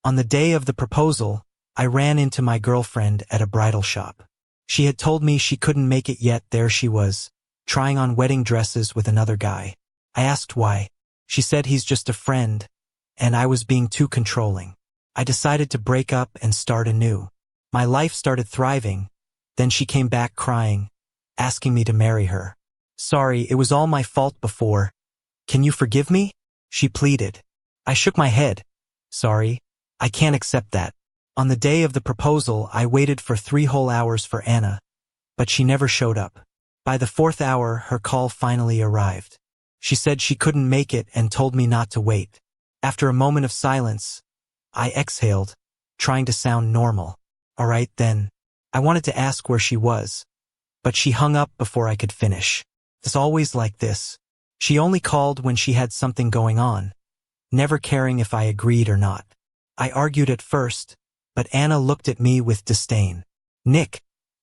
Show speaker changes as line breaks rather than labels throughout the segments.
On the day of the proposal, I ran into my girlfriend at a bridal shop. She had told me she couldn't make it yet. There she was, trying on wedding dresses with another guy. I asked why. She said he's just a friend, and I was being too controlling. I decided to break up and start anew. My life started thriving. Then she came back crying, asking me to marry her. Sorry, it was all my fault before. Can you forgive me? She pleaded. I shook my head. Sorry, I can't accept that. On the day of the proposal, I waited for 3 whole hours for Anna, but she never showed up. By the 4th hour, her call finally arrived. She said she couldn't make it and told me not to wait. After a moment of silence, I exhaled, trying to sound normal. All right then. I wanted to ask where she was, but she hung up before I could finish. It's always like this. She only called when she had something going on, never caring if I agreed or not. I argued at first, but Anna looked at me with disdain. Nick,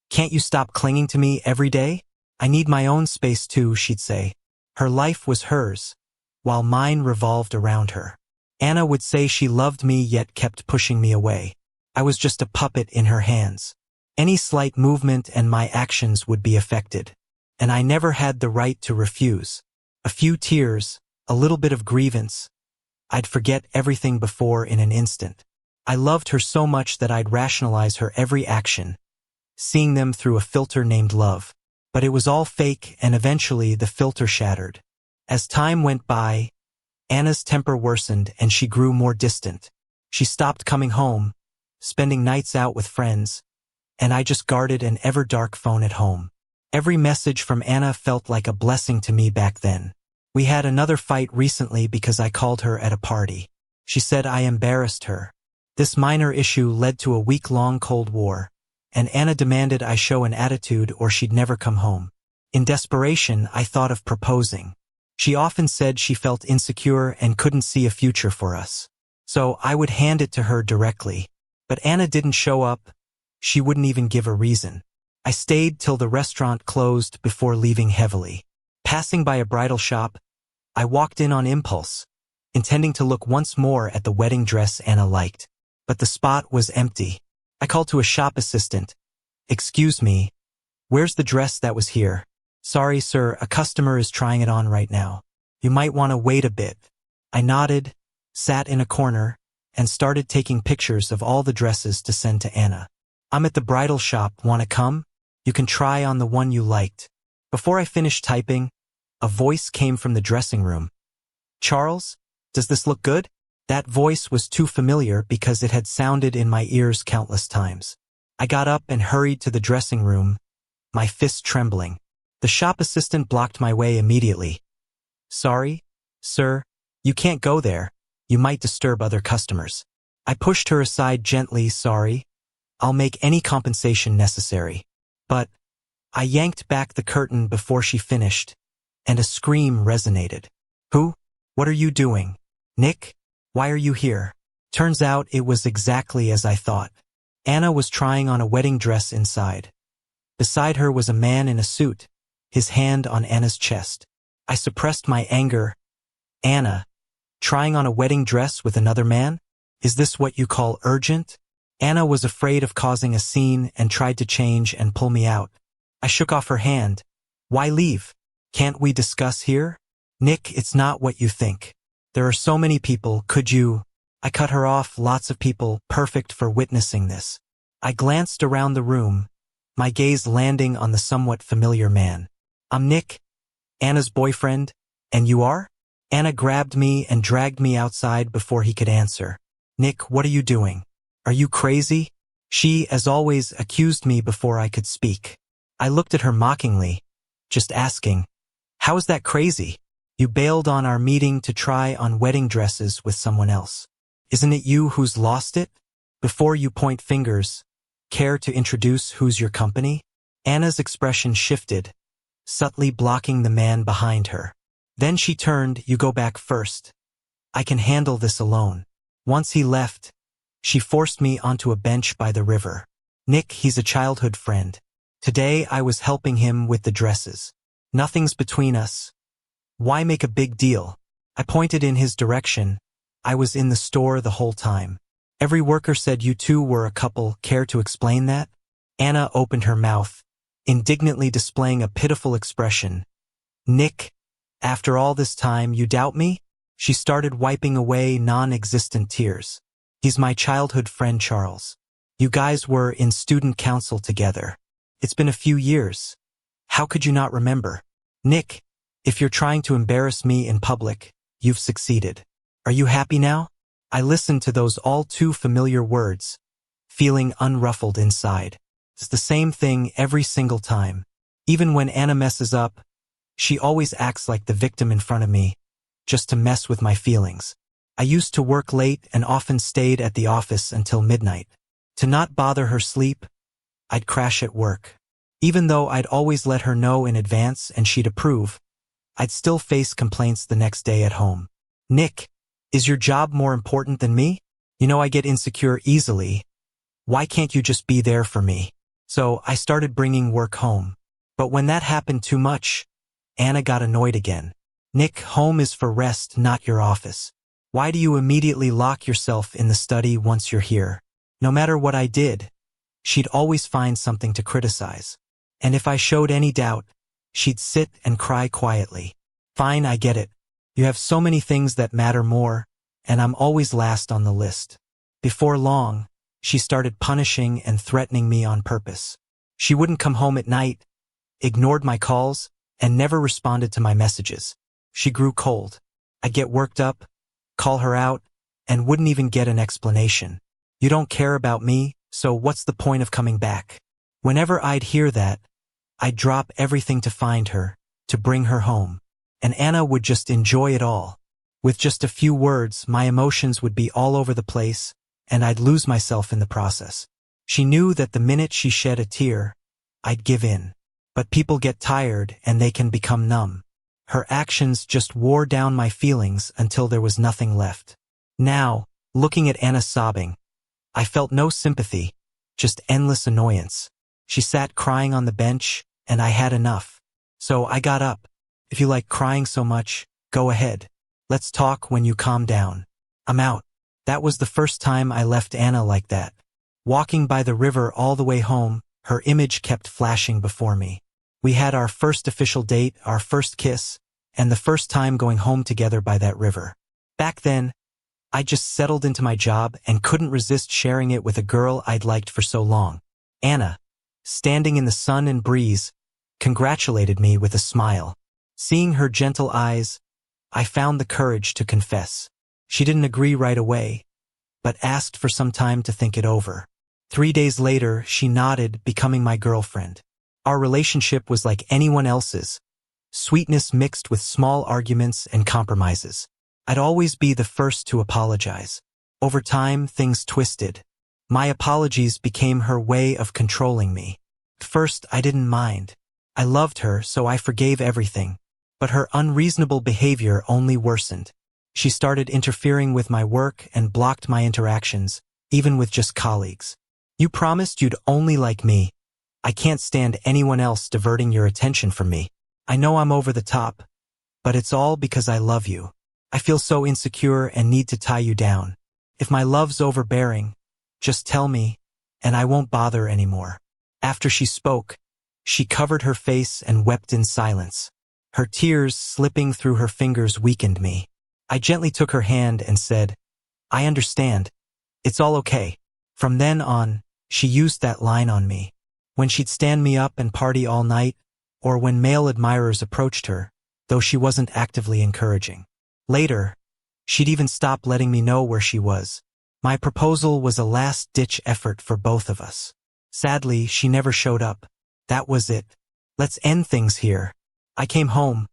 can't you stop clinging to me every day? I need my own space too, she'd say. Her life was hers, while mine revolved around her. Anna would say she loved me yet kept pushing me away. I was just a puppet in her hands. Any slight movement and my actions would be affected. And I never had the right to refuse. A few tears, a little bit of grievance. I'd forget everything before in an instant. I loved her so much that I'd rationalize her every action, seeing them through a filter named love. But it was all fake, and eventually the filter shattered. As time went by, Anna's temper worsened and she grew more distant. She stopped coming home, spending nights out with friends, and I just guarded an ever-dark phone at home. Every message from Anna felt like a blessing to me back then. We had another fight recently because I called her at a party. She said I embarrassed her. This minor issue led to a week-long Cold War, and Anna demanded I show an attitude or she'd never come home. In desperation, I thought of proposing. She often said she felt insecure and couldn't see a future for us. So I would hand it to her directly. But Anna didn't show up. She wouldn't even give a reason. I stayed till the restaurant closed before leaving heavily. Passing by a bridal shop, I walked in on impulse, intending to look once more at the wedding dress Anna liked. But the spot was empty. I called to a shop assistant. Excuse me, where's the dress that was here? Sorry, sir, a customer is trying it on right now. You might want to wait a bit. I nodded, sat in a corner, and started taking pictures of all the dresses to send to Anna. I'm at the bridal shop, wanna come? You can try on the one you liked. Before I finished typing, a voice came from the dressing room. Charles, does this look good? That voice was too familiar because it had sounded in my ears countless times. I got up and hurried to the dressing room, my fists trembling. The shop assistant blocked my way immediately. Sorry, sir, you can't go there. You might disturb other customers. I pushed her aside gently. Sorry, I'll make any compensation necessary. But I yanked back the curtain before she finished, and a scream resonated. Who? What are you doing? Nick? Why are you here? Turns out it was exactly as I thought. Anna was trying on a wedding dress inside. Beside her was a man in a suit, his hand on Anna's chest. I suppressed my anger. Anna, trying on a wedding dress with another man? Is this what you call urgent? Anna was afraid of causing a scene and tried to change and pull me out. I shook off her hand. Why leave? Can't we discuss here? Nick, it's not what you think. There are so many people, could you? I cut her off. Lots of people, perfect for witnessing this. I glanced around the room, my gaze landing on the somewhat familiar man. I'm Nick, Anna's boyfriend, and you are? Anna grabbed me and dragged me outside before he could answer. Nick, what are you doing? Are you crazy? She, as always, accused me before I could speak. I looked at her mockingly, just asking, how is that crazy? You bailed on our meeting to try on wedding dresses with someone else. Isn't it you who's lost it? Before you point fingers, care to introduce who's your company? Anna's expression shifted, subtly blocking the man behind her. Then she turned. You go back first. I can handle this alone. Once he left, she forced me onto a bench by the river. Nick, he's a childhood friend. Today I was helping him with the dresses. Nothing's between us. Why make a big deal? I pointed in his direction. I was in the store the whole time. Every worker said you two were a couple. Care to explain that? Anna opened her mouth, indignantly displaying a pitiful expression. Nick, after all this time, you doubt me? She started wiping away non-existent tears. He's my childhood friend, Charles. You guys were in student council together. It's been a few years. How could you not remember? Nick, if you're trying to embarrass me in public, you've succeeded. Are you happy now? I listened to those all too familiar words, feeling unruffled inside. It's the same thing every single time. Even when Anna messes up, she always acts like the victim in front of me, just to mess with my feelings. I used to work late and often stayed at the office until midnight. To not bother her sleep, I'd crash at work. Even though I'd always let her know in advance and she'd approve, I'd still face complaints the next day at home. Nick, is your job more important than me? You know I get insecure easily. Why can't you just be there for me? So I started bringing work home. But when that happened too much, Anna got annoyed again. Nick, home is for rest, not your office. Why do you immediately lock yourself in the study once you're here? No matter what I did, she'd always find something to criticize. And if I showed any doubt, she'd sit and cry quietly. Fine, I get it. You have so many things that matter more, and I'm always last on the list. Before long, she started punishing and threatening me on purpose. She wouldn't come home at night, ignored my calls, and never responded to my messages. She grew cold. I'd get worked up, call her out, and wouldn't even get an explanation. You don't care about me, so what's the point of coming back? Whenever I'd hear that, I'd drop everything to find her, to bring her home. And Anna would just enjoy it all. With just a few words, my emotions would be all over the place, and I'd lose myself in the process. She knew that the minute she shed a tear, I'd give in. But people get tired and they can become numb. Her actions just wore down my feelings until there was nothing left. Now, looking at Anna sobbing, I felt no sympathy, just endless annoyance. She sat crying on the bench, and I had enough. So I got up. If you like crying so much, go ahead. Let's talk when you calm down. I'm out. That was the first time I left Anna like that. Walking by the river all the way home, her image kept flashing before me. We had our first official date, our first kiss, and the first time going home together by that river. Back then, I just settled into my job and couldn't resist sharing it with a girl I'd liked for so long. Anna, standing in the sun and breeze, congratulated me with a smile. Seeing her gentle eyes, I found the courage to confess. She didn't agree right away, but asked for some time to think it over. 3 days later, she nodded, becoming my girlfriend. Our relationship was like anyone else's, sweetness mixed with small arguments and compromises. I'd always be the first to apologize. Over time, things twisted. My apologies became her way of controlling me. At first, I didn't mind. I loved her, so I forgave everything. But her unreasonable behavior only worsened. She started interfering with my work and blocked my interactions, even with just colleagues. You promised you'd only like me. I can't stand anyone else diverting your attention from me. I know I'm over the top, but it's all because I love you. I feel so insecure and need to tie you down. If my love's overbearing, just tell me, and I won't bother anymore. After she spoke, she covered her face and wept in silence. Her tears slipping through her fingers weakened me. I gently took her hand and said, I understand. It's all okay. From then on, she used that line on me. When she'd stand me up and party all night, or when male admirers approached her, though she wasn't actively encouraging. Later, she'd even stop letting me know where she was. My proposal was a last-ditch effort for both of us. Sadly, she never showed up. That was it. Let's end things here. I came home,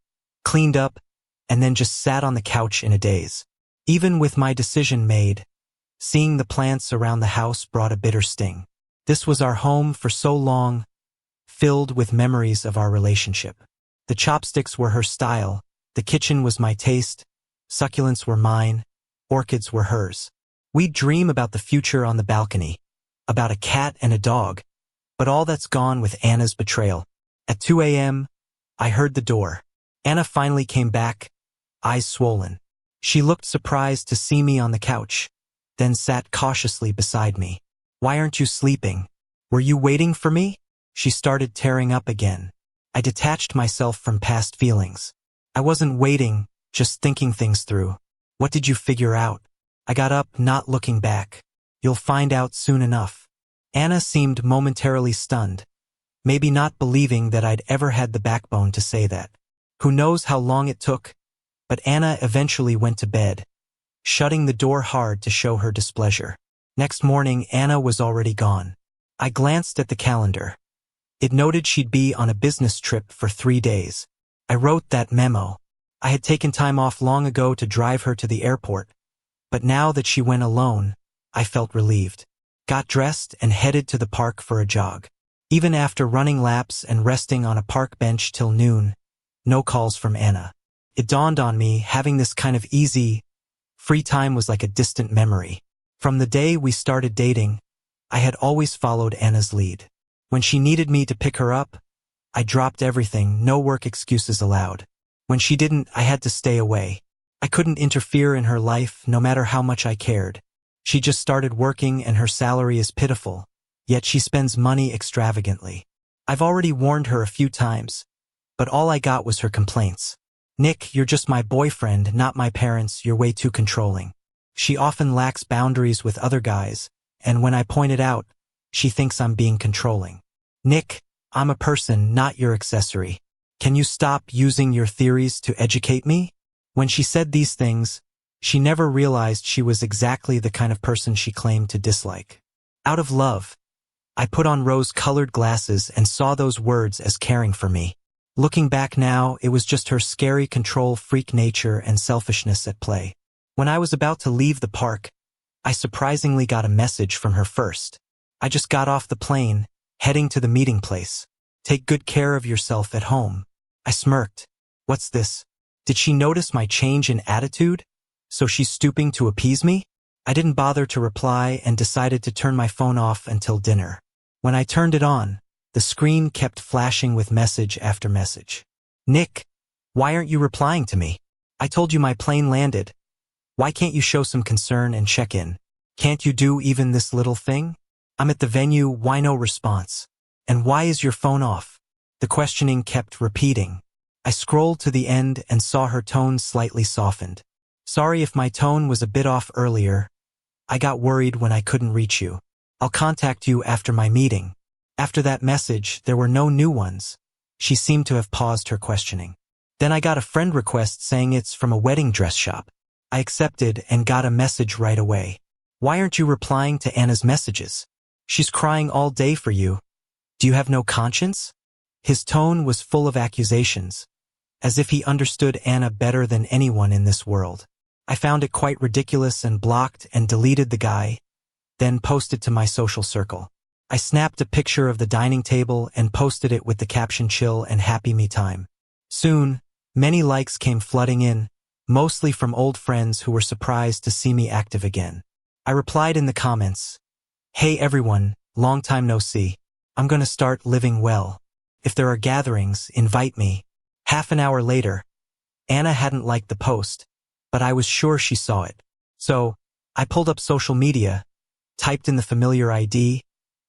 cleaned up, and then just sat on the couch in a daze. Even with my decision made, seeing the plants around the house brought a bitter sting. This was our home for so long, filled with memories of our relationship. The chopsticks were her style, the kitchen was my taste, succulents were mine, orchids were hers. We'd dream about the future on the balcony, about a cat and a dog, but all that's gone with Anna's betrayal. At 2 a.m., I heard the door. Anna finally came back, eyes swollen. She looked surprised to see me on the couch. then sat cautiously beside me. "Why aren't you sleeping? Were you waiting for me?" She started tearing up again. I detached myself from past feelings. I wasn't waiting, just thinking things through. "What did you figure out?" I got up, not looking back. "You'll find out soon enough." Anna seemed momentarily stunned, maybe not believing that I'd ever had the backbone to say that. Who knows how long it took, but Anna eventually went to bed, shutting the door hard to show her displeasure. Next morning, Anna was already gone. I glanced at the calendar. It noted she'd be on a business trip for 3 days. I wrote that memo. I had taken time off long ago to drive her to the airport, but now that she went alone, I felt relieved. Got dressed and headed to the park for a jog. Even after running laps and resting on a park bench till noon, no calls from Anna. It dawned on me having this kind of easy, free time was like a distant memory. From the day we started dating, I had always followed Anna's lead. When she needed me to pick her up, I dropped everything, no work excuses allowed. When she didn't, I had to stay away. I couldn't interfere in her life, no matter how much I cared. She just started working and her salary is pitiful, yet she spends money extravagantly. I've already warned her a few times, but all I got was her complaints. "Nick, you're just my boyfriend, not my parents, you're way too controlling." She often lacks boundaries with other guys, and when I point it out, she thinks I'm being controlling. "Nick, I'm a person, not your accessory. Can you stop using your theories to educate me?" When she said these things, she never realized she was exactly the kind of person she claimed to dislike. Out of love, I put on rose-colored glasses and saw those words as caring for me. Looking back now, it was just her scary control freak nature and selfishness at play. When I was about to leave the park, I surprisingly got a message from her first. "I just got off the plane, heading to the meeting place. Take good care of yourself at home." I smirked. What's this? Did she notice my change in attitude? So she's stooping to appease me? I didn't bother to reply and decided to turn my phone off until dinner. When I turned it on, the screen kept flashing with message after message. "Nick, why aren't you replying to me? I told you my plane landed. Why can't you show some concern and check in? Can't you do even this little thing? I'm at the venue, why no response? And why is your phone off?" The questioning kept repeating. I scrolled to the end and saw her tone slightly softened. "Sorry if my tone was a bit off earlier. I got worried when I couldn't reach you. I'll contact you after my meeting." After that message, there were no new ones. She seemed to have paused her questioning. Then I got a friend request saying it's from a wedding dress shop. I accepted and got a message right away. "Why aren't you replying to Anna's messages? She's crying all day for you. Do you have no conscience?" His tone was full of accusations, as if he understood Anna better than anyone in this world. I found it quite ridiculous and blocked and deleted the guy, then posted to my social circle. I snapped a picture of the dining table and posted it with the caption "Chill and happy me time." Soon, many likes came flooding in, mostly from old friends who were surprised to see me active again. I replied in the comments, "Hey everyone, long time no see. I'm gonna start living well. If there are gatherings, invite me." Half an hour later, Anna hadn't liked the post, but I was sure she saw it. So, I pulled up social media, typed in the familiar ID,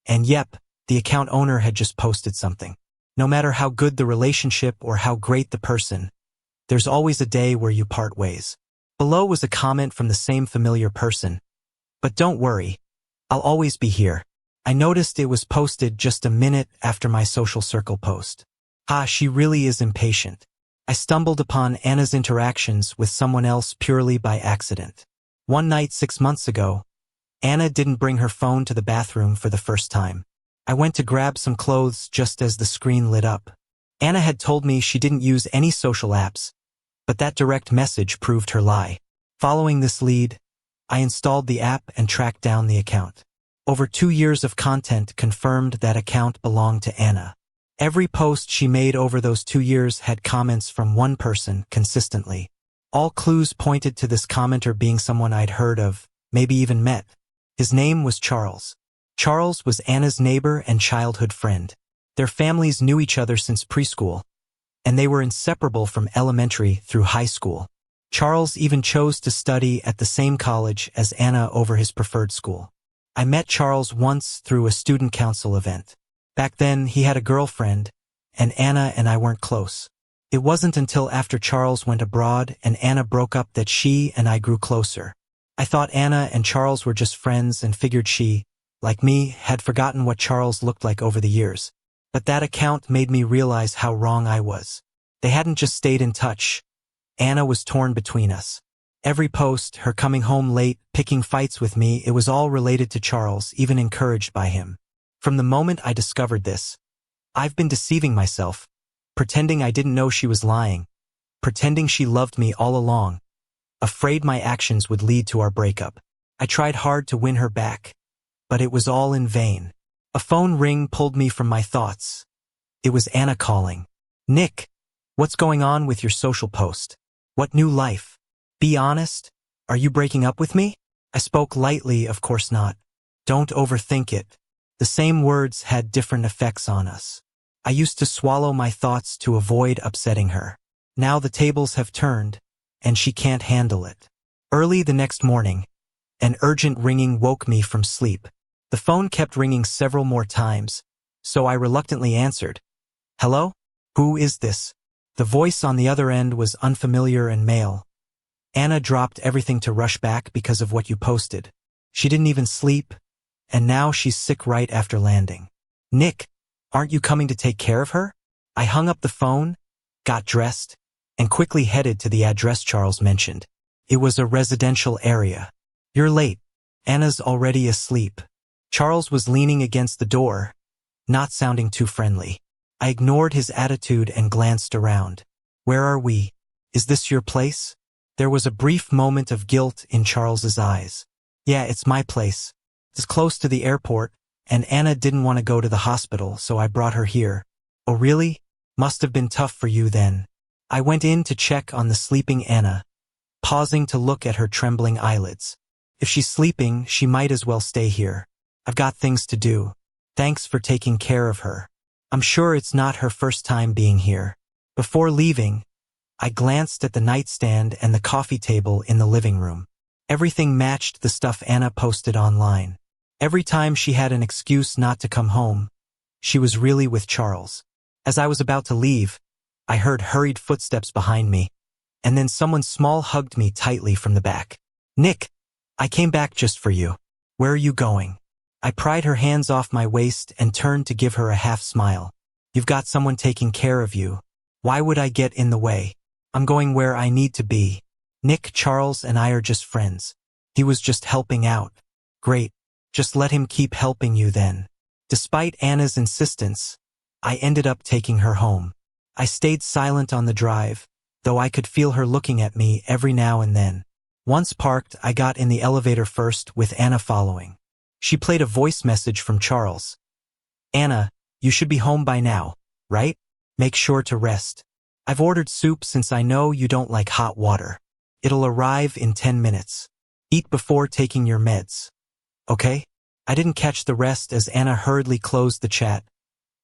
and yep, the account owner had just posted something. No matter how good the relationship or how great the person, there's always a day where you part ways. Below was a comment from the same familiar person. "But don't worry, I'll always be here." I noticed it was posted just a minute after my social circle post. She really is impatient. I stumbled upon Anna's interactions with someone else purely by accident. One night 6 months ago, Anna didn't bring her phone to the bathroom for the first time. I went to grab some clothes just as the screen lit up. Anna had told me she didn't use any social apps, but that direct message proved her lie. Following this lead, I installed the app and tracked down the account. Over 2 years of content confirmed that account belonged to Anna. Every post she made over those 2 years had comments from one person consistently. All clues pointed to this commenter being someone I'd heard of, maybe even met. His name was Charles. Charles was Anna's neighbor and childhood friend. Their families knew each other since preschool, and they were inseparable from elementary through high school. Charles even chose to study at the same college as Anna over his preferred school. I met Charles once through a student council event. Back then, he had a girlfriend, and Anna and I weren't close. It wasn't until after Charles went abroad and Anna broke up that she and I grew closer. I thought Anna and Charles were just friends and figured she, like me, had forgotten what Charles looked like over the years. But that account made me realize how wrong I was. They hadn't just stayed in touch. Anna was torn between us. Every post, her coming home late, picking fights with me, it was all related to Charles, even encouraged by him. From the moment I discovered this, I've been deceiving myself, pretending I didn't know she was lying, pretending she loved me all along, afraid my actions would lead to our breakup. I tried hard to win her back, but it was all in vain. A phone ring pulled me from my thoughts. It was Anna calling. "Nick, what's going on with your social post? What new life? Be honest, are you breaking up with me?" I spoke lightly, of course not. Don't overthink it. The same words had different effects on us. I used to swallow my thoughts to avoid upsetting her. Now the tables have turned, and she can't handle it. Early the next morning, an urgent ringing woke me from sleep. The phone kept ringing several more times, so I reluctantly answered. "Hello? Who is this?" The voice on the other end was unfamiliar and male. "Anna dropped everything to rush back because of what you posted. She didn't even sleep, and now she's sick right after landing." "Nick, aren't you coming to take care of her?" I hung up the phone, got dressed, and quickly headed to the address Charles mentioned. It was a residential area. "You're late. Anna's already asleep." Charles was leaning against the door, not sounding too friendly. I ignored his attitude and glanced around. "Where are we? Is this your place?" There was a brief moment of guilt in Charles's eyes. "Yeah, it's my place. It's close to the airport, and Anna didn't want to go to the hospital, so I brought her here." "Oh really? Must have been tough for you then." I went in to check on the sleeping Anna, pausing to look at her trembling eyelids. "If she's sleeping, she might as well stay here. I've got things to do. Thanks for taking care of her. I'm sure it's not her first time being here." Before leaving, I glanced at the nightstand and the coffee table in the living room. Everything matched the stuff Anna posted online. Every time she had an excuse not to come home, she was really with Charles. As I was about to leave, I heard hurried footsteps behind me, and then someone small hugged me tightly from the back. "Nick, I came back just for you. Where are you going?" I pried her hands off my waist and turned to give her a half smile. "You've got someone taking care of you. Why would I get in the way? I'm going where I need to be. Nick, Charles and I are just friends. He was just helping out." "Great. Just let him keep helping you then." Despite Anna's insistence, I ended up taking her home. I stayed silent on the drive, though I could feel her looking at me every now and then. Once parked, I got in the elevator first, with Anna following. She played a voice message from Charles. "Anna, you should be home by now, right? Make sure to rest. I've ordered soup since I know you don't like hot water. It'll arrive in 10 minutes. Eat before taking your meds. Okay?" I didn't catch the rest as Anna hurriedly closed the chat,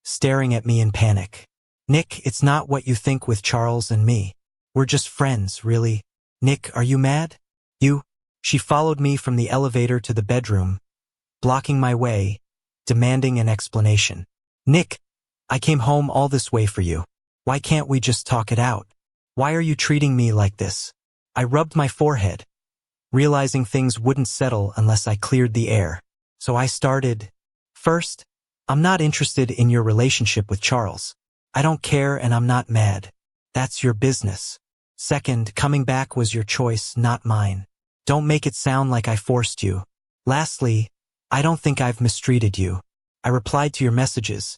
staring at me in panic. "Nick, it's not what you think with Charles and me. We're just friends, really. Nick, are you mad? You?" She followed me from the elevator to the bedroom, blocking my way, demanding an explanation. "Nick, I came home all this way for you. Why can't we just talk it out? Why are you treating me like this?" I rubbed my forehead, realizing things wouldn't settle unless I cleared the air. So I started. "First, I'm not interested in your relationship with Charles. I don't care and I'm not mad. That's your business. Second, coming back was your choice, not mine. Don't make it sound like I forced you. Lastly, I don't think I've mistreated you. I replied to your messages,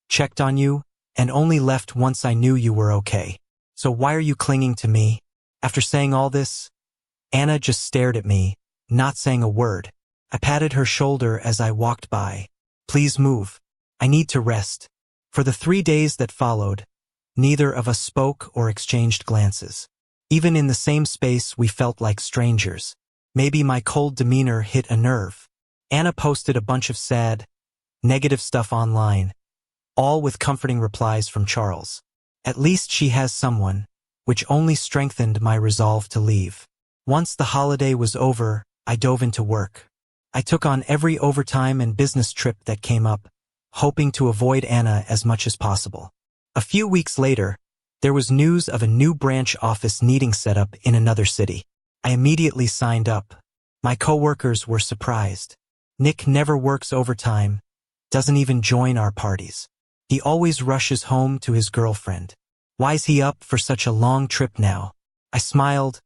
checked on you, and only left once I knew you were okay. So why are you clinging to me?" After saying all this, Anna just stared at me, not saying a word. I patted her shoulder as I walked by. "Please move. I need to rest." For the 3 days that followed, neither of us spoke or exchanged glances. Even in the same space, we felt like strangers. Maybe my cold demeanor hit a nerve. Anna posted a bunch of sad, negative stuff online, all with comforting replies from Charles. At least she has someone, which only strengthened my resolve to leave. Once the holiday was over, I dove into work. I took on every overtime and business trip that came up, hoping to avoid Anna as much as possible. A few weeks later, there was news of a new branch office needing set up in another city. I immediately signed up. My coworkers were surprised. Nick never works overtime, doesn't even join our parties. He always rushes home to his girlfriend. Why's he up for such a long trip now? I smiled,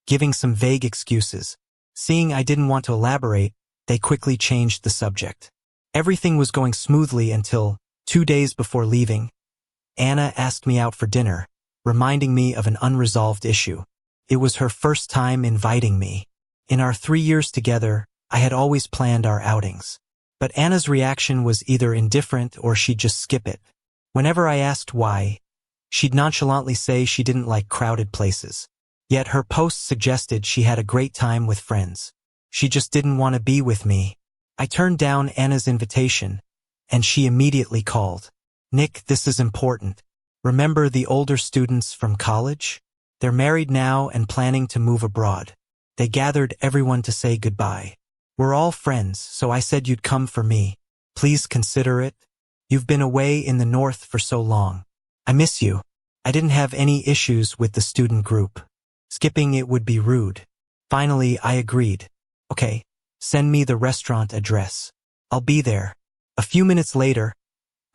giving some vague excuses. Seeing I didn't want to elaborate, they quickly changed the subject. Everything was going smoothly until, 2 days before leaving, Anna asked me out for dinner, reminding me of an unresolved issue. It was her first time inviting me. In our 3 years together, I had always planned our outings. But Anna's reaction was either indifferent or she'd just skip it. Whenever I asked why, she'd nonchalantly say she didn't like crowded places. Yet her posts suggested she had a great time with friends. She just didn't want to be with me. I turned down Anna's invitation, and she immediately called. Nick, this is important. Remember the older students from college? They're married now and planning to move abroad. They gathered everyone to say goodbye. We're all friends, so I said you'd come for me. Please consider it. You've been away in the north for so long. I miss you. I didn't have any issues with the student group. Skipping it would be rude. Finally, I agreed. Okay, send me the restaurant address. I'll be there. A few minutes later,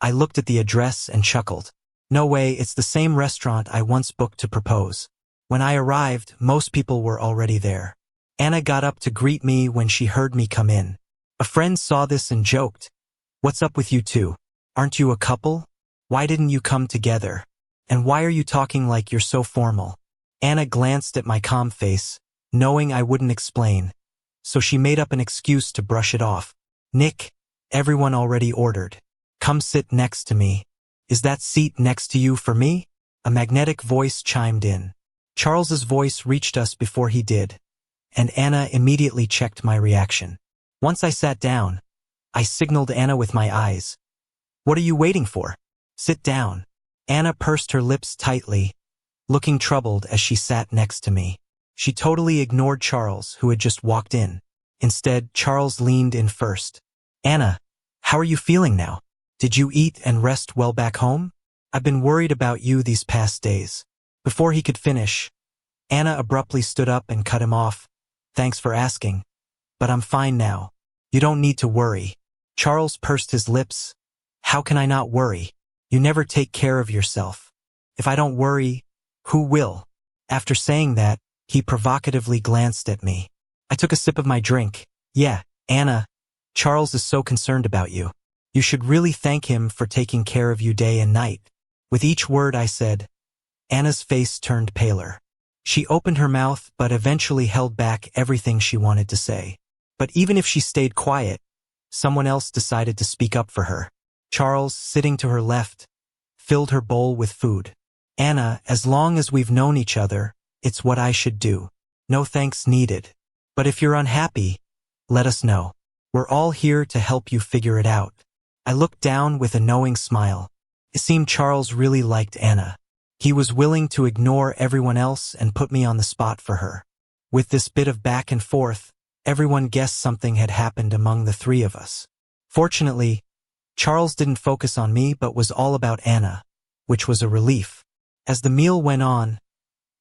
I looked at the address and chuckled. No way, it's the same restaurant I once booked to propose. When I arrived, most people were already there. Anna got up to greet me when she heard me come in. A friend saw this and joked, "What's up with you two? Aren't you a couple? Why didn't you come together? And why are you talking like you're so formal?" Anna glanced at my calm face, knowing I wouldn't explain, so she made up an excuse to brush it off. "Nick, everyone already ordered. Come sit next to me. Is that seat next to you for me?" A magnetic voice chimed in. Charles's voice reached us before he did, and Anna immediately checked my reaction. Once I sat down, I signaled Anna with my eyes. "What are you waiting for? Sit down." Anna pursed her lips tightly, looking troubled as she sat next to me. She totally ignored Charles, who had just walked in. Instead, Charles leaned in first. "Anna, how are you feeling now? Did you eat and rest well back home? I've been worried about you these past days." Before he could finish, Anna abruptly stood up and cut him off. "Thanks for asking, but I'm fine now. You don't need to worry." Charles pursed his lips. "How can I not worry? You never take care of yourself. If I don't worry, who will?" After saying that, he provocatively glanced at me. I took a sip of my drink. "Yeah, Anna, Charles is so concerned about you. You should really thank him for taking care of you day and night." With each word I said, Anna's face turned paler. She opened her mouth but eventually held back everything she wanted to say. But even if she stayed quiet, someone else decided to speak up for her. Charles, sitting to her left, filled her bowl with food. "Anna, as long as we've known each other, it's what I should do. No thanks needed. But if you're unhappy, let us know. We're all here to help you figure it out." I looked down with a knowing smile. It seemed Charles really liked Anna. He was willing to ignore everyone else and put me on the spot for her. With this bit of back and forth, everyone guessed something had happened among the three of us. Fortunately, Charles didn't focus on me but was all about Anna, which was a relief. As the meal went on,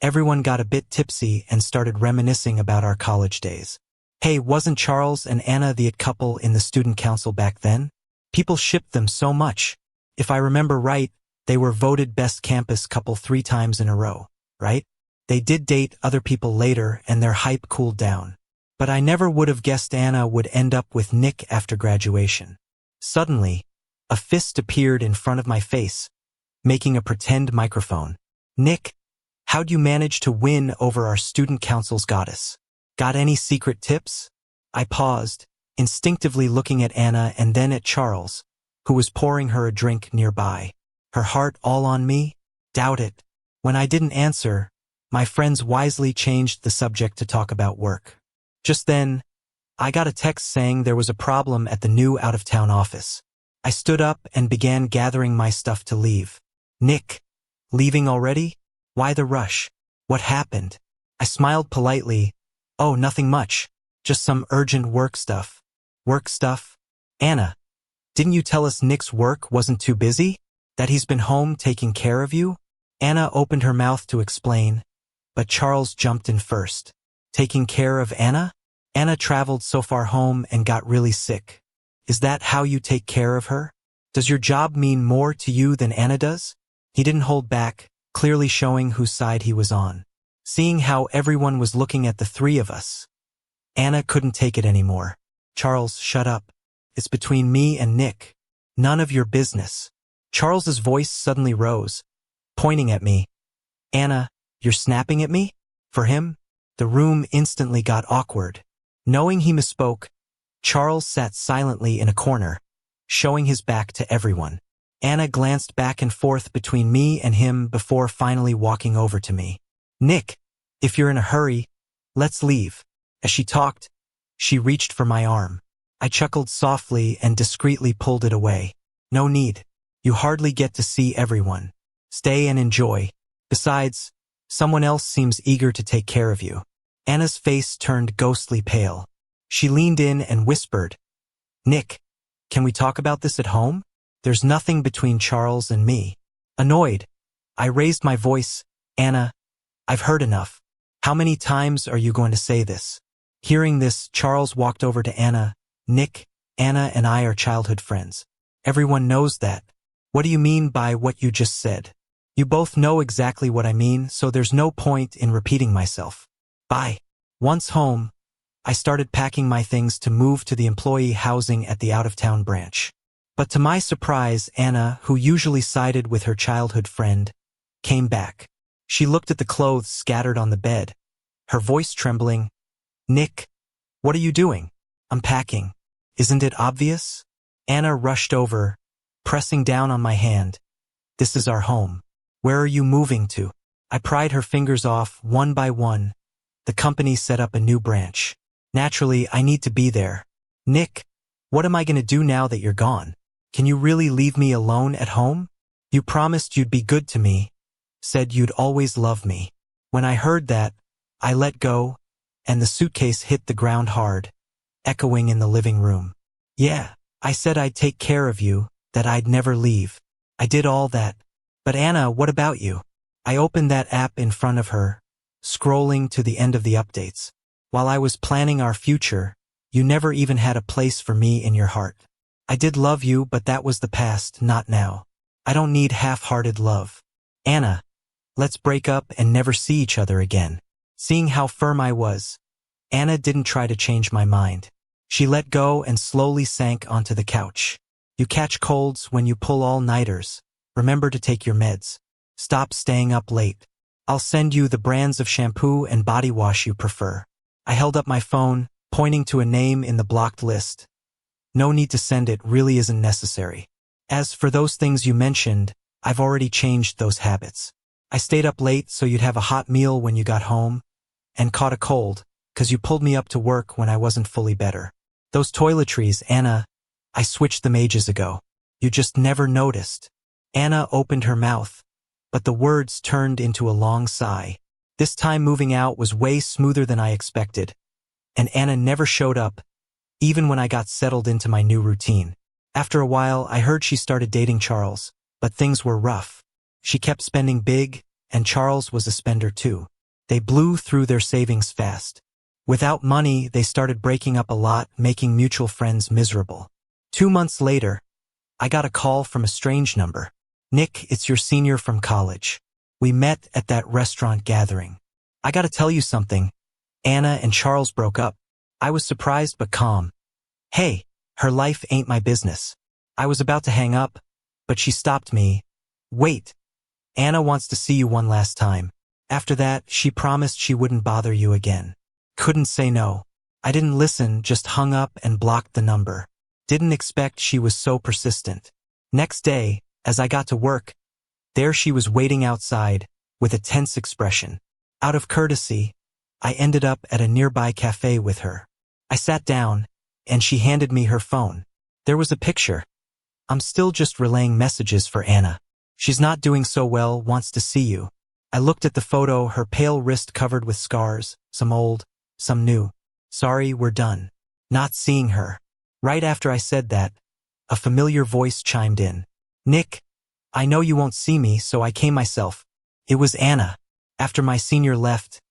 everyone got a bit tipsy and started reminiscing about our college days. Hey, wasn't Charles and Anna the it couple in the student council back then? People shipped them so much. If I remember right, they were voted best campus couple 3 times in a row, right? They did date other people later and their hype cooled down. But I never would have guessed Anna would end up with Nick after graduation. Suddenly, a fist appeared in front of my face, making a pretend microphone. "Nick, how'd you manage to win over our student council's goddess? Got any secret tips?" I paused, instinctively looking at Anna and then at Charles, who was pouring her a drink nearby. Her heart all on me? Doubt it. When I didn't answer, my friends wisely changed the subject to talk about work. Just then, I got a text saying there was a problem at the new out-of-town office. I stood up and began gathering my stuff to leave. "Nick, leaving already?" Why the rush? What happened? I smiled politely. Oh, nothing much. Just some urgent work stuff. Work stuff? Anna, didn't you tell us Nick's work wasn't too busy? That he's been home taking care of you? Anna opened her mouth to explain, but Charles jumped in first. Taking care of Anna? Anna traveled so far home and got really sick. Is that how you take care of her? Does your job mean more to you than Anna does? He didn't hold back, clearly showing whose side he was on. Seeing how everyone was looking at the three of us, Anna couldn't take it anymore. Charles, shut up. It's between me and Nick. None of your business. Charles's voice suddenly rose, pointing at me. Anna, you're snapping at me? For him? The room instantly got awkward. Knowing he misspoke, Charles sat silently in a corner, showing his back to everyone. Anna glanced back and forth between me and him before finally walking over to me. Nick, if you're in a hurry, let's leave. As she talked, she reached for my arm. I chuckled softly and discreetly pulled it away. No need. You hardly get to see everyone. Stay and enjoy. Besides, someone else seems eager to take care of you. Anna's face turned ghostly pale. She leaned in and whispered, Nick, can we talk about this at home? There's nothing between Charles and me. Annoyed, I raised my voice. Anna, I've heard enough. How many times are you going to say this? Hearing this, Charles walked over to Anna. Nick, Anna and I are childhood friends. Everyone knows that. What do you mean by what you just said? You both know exactly what I mean, so there's no point in repeating myself. Bye. Once home, I started packing my things to move to the employee housing at the out-of-town branch. But to my surprise, Anna, who usually sided with her childhood friend, came back. She looked at the clothes scattered on the bed, her voice trembling. Nick, what are you doing? I'm packing. Isn't it obvious? Anna rushed over, pressing down on my hand. This is our home. Where are you moving to? I pried her fingers off one by one. The company set up a new branch. Naturally, I need to be there. Nick, what am I going to do now that you're gone? Can you really leave me alone at home? You promised you'd be good to me, said you'd always love me. When I heard that, I let go, and the suitcase hit the ground hard, echoing in the living room. Yeah, I said I'd take care of you, that I'd never leave. I did all that. But Anna, what about you? I opened that app in front of her, scrolling to the end of the updates. While I was planning our future, you never even had a place for me in your heart. I did love you, but that was the past, not now. I don't need half-hearted love. Anna, let's break up and never see each other again. Seeing how firm I was, Anna didn't try to change my mind. She let go and slowly sank onto the couch. You catch colds when you pull all-nighters. Remember to take your meds. Stop staying up late. I'll send you the brands of shampoo and body wash you prefer. I held up my phone, pointing to a name in the blocked list. No need to send it, really isn't necessary. As for those things you mentioned, I've already changed those habits. I stayed up late so you'd have a hot meal when you got home, and caught a cold, 'cause you pulled me up to work when I wasn't fully better. Those toiletries, Anna, I switched them ages ago. You just never noticed. Anna opened her mouth, but the words turned into a long sigh. This time moving out was way smoother than I expected, and Anna never showed up, even when I got settled into my new routine. After a while, I heard she started dating Charles, but things were rough. She kept spending big, and Charles was a spender too. They blew through their savings fast. Without money, they started breaking up a lot, making mutual friends miserable. 2 months later, I got a call from a strange number. Nick, it's your senior from college. We met at that restaurant gathering. I gotta tell you something. Anna and Charles broke up. I was surprised but calm. Hey, her life ain't my business. I was about to hang up, but she stopped me. Wait. Anna wants to see you one last time. After that, she promised she wouldn't bother you again. Couldn't say no. I didn't listen, just hung up and blocked the number. Didn't expect she was so persistent. Next day, as I got to work, there she was waiting outside, with a tense expression. Out of courtesy, I ended up at a nearby cafe with her. I sat down, and she handed me her phone. There was a picture. I'm still just relaying messages for Anna. She's not doing so well, wants to see you. I looked at the photo, her pale wrist covered with scars, some old, some new. Sorry, we're done. Not seeing her. Right after I said that, a familiar voice chimed in. Nick, I know you won't see me, so I came myself. It was Anna. After my senior left,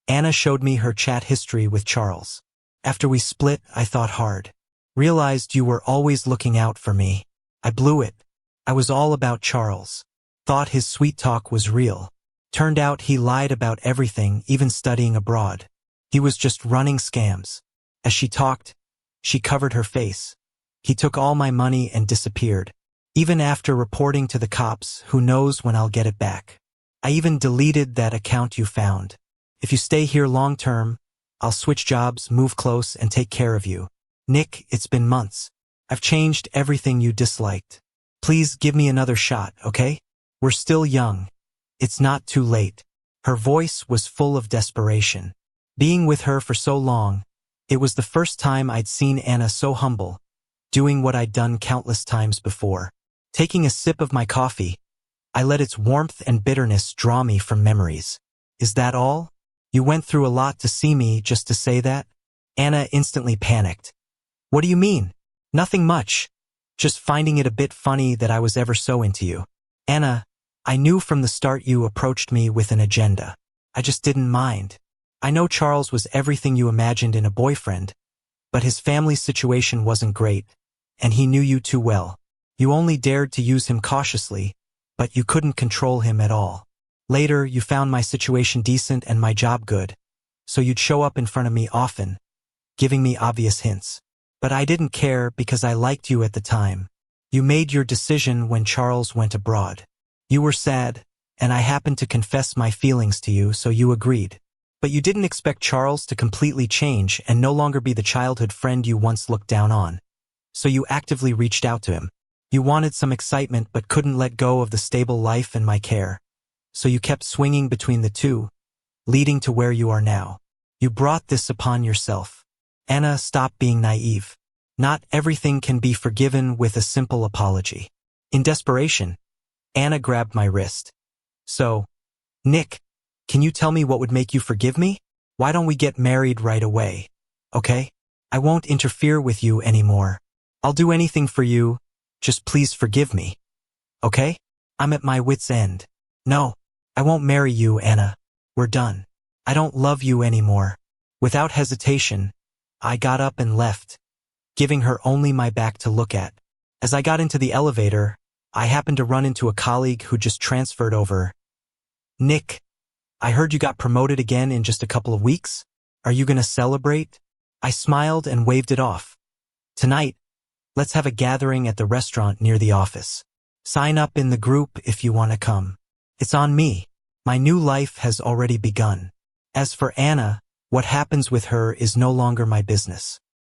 Anna showed me her chat history with Charles. After we split, I thought hard. Realized you were always looking out for me. I blew it. I was all about Charles. Thought his sweet talk was real. Turned out he lied about everything, even studying abroad. He was just running scams. As she talked, she covered her face. He took all my money and disappeared. Even after reporting to the cops, who knows when I'll get it back. I even deleted that account you found. If you stay here long term, I'll switch jobs, move close, and take care of you. Nick, it's been months. I've changed everything you disliked. Please give me another shot, okay? We're still young. It's not too late. Her voice was full of desperation. Being with her for so long, it was the first time I'd seen Anna so humble, doing what I'd done countless times before. Taking a sip of my coffee, I let its warmth and bitterness draw me from memories. Is that all? You went through a lot to see me just to say that? Anna instantly panicked. What do you mean? Nothing much. Just finding it a bit funny that I was ever so into you. Anna, I knew from the start you approached me with an agenda. I just didn't mind. I know Charles was everything you imagined in a boyfriend, but his family situation wasn't great, and he knew you too well. You only dared to use him cautiously, but you couldn't control him at all. Later, you found my situation decent and my job good, so you'd show up in front of me often, giving me obvious hints. But I didn't care because I liked you at the time. You made your decision when Charles went abroad. You were sad, and I happened to confess my feelings to you, so you agreed. But you didn't expect Charles to completely change and no longer be the childhood friend you once looked down on. So you actively reached out to him. You wanted some excitement but couldn't let go of the stable life and my care. So you kept swinging between the two, leading to where you are now. You brought this upon yourself. Anna, stop being naive. Not everything can be forgiven with a simple apology. In desperation, Anna grabbed my wrist. So, Nick, can you tell me what would make you forgive me? Why don't we get married right away? Okay? I won't interfere with you anymore. I'll do anything for you. Just please forgive me. Okay? I'm at my wit's end. No, I won't marry you, Anna. We're done. I don't love you anymore. Without hesitation, I got up and left, giving her only my back to look at. As I got into the elevator, I happened to run into a colleague who just transferred over. Nick, I heard you got promoted again in just a couple of weeks. Are you gonna celebrate? I smiled and waved it off. Tonight, let's have a gathering at the restaurant near the office. Sign up in the group if you want to come. It's on me. My new life has already begun. As for Anna, what happens with her is no longer my business.